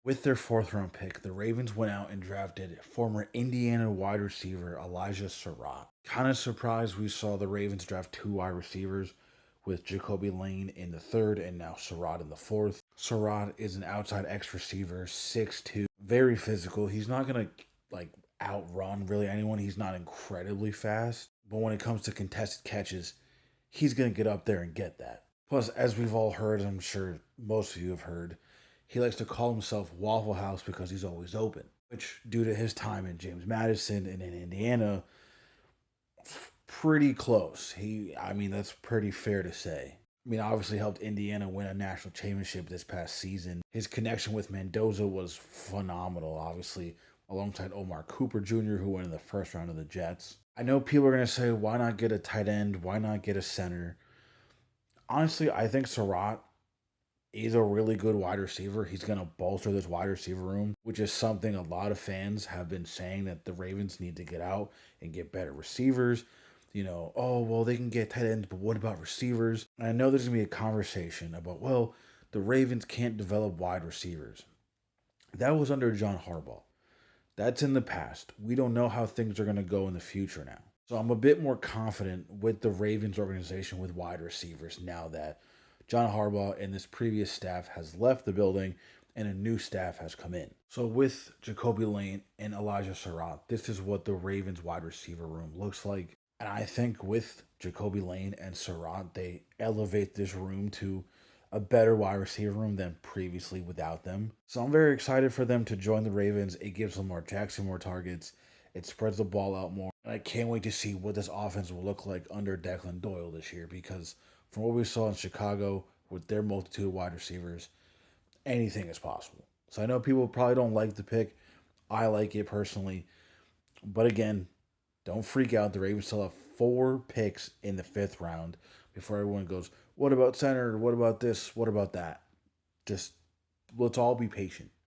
With their fourth round pick, the Ravens went out and drafted former Indiana wide receiver Elijah Sarratt. Kind of surprised we saw the Ravens draft two wide receivers with Jacoby Lane in the third and now Sarratt in the fourth. Sarratt is an outside X receiver, 6'2", very physical. He's not going to like outrun really anyone. He's not incredibly fast, but when it comes to contested catches, he's going to get up there and get that. Plus, as we've all heard, I'm sure most of you have heard, he likes to call himself Waffle House because he's always open, which, due to his time in James Madison and in Indiana, pretty close. I mean, that's pretty fair to say. I mean, obviously helped Indiana win a national championship this past season. His connection with Mendoza was phenomenal, obviously, alongside Omar Cooper Jr., who went in the first round of the Jets. I know people are going to say, why not get a tight end? Why not get a center? Honestly, I think Sarratt is a really good wide receiver. He's going to bolster this wide receiver room, which is something a lot of fans have been saying that the Ravens need to get out and get better receivers. Oh, well, they can get tight ends, but what about receivers? And I know there's going to be a conversation about, well, the Ravens can't develop wide receivers. That was under John Harbaugh. That's in the past. We don't know how things are going to go in the future now. So I'm a bit more confident with the Ravens organization with wide receivers now that John Harbaugh and this previous staff has left the building and a new staff has come in. So with Jacoby Lane and Elijah Sarratt, this is what the Ravens wide receiver room looks like. And I think with Jacoby Lane and Sarratt, they elevate this room to a better wide receiver room than previously without them. So I'm very excited for them to join the Ravens. It gives Lamar Jackson more targets. It spreads the ball out more. And I can't wait to see what this offense will look like under Declan Doyle this year because from what we saw in Chicago with their multitude of wide receivers, anything is possible. So I know people probably don't like the pick. I like it personally. But again, don't freak out. The Ravens still have four picks in the fifth round before everyone goes, what about center? What about this? What about that? Just let's all be patient.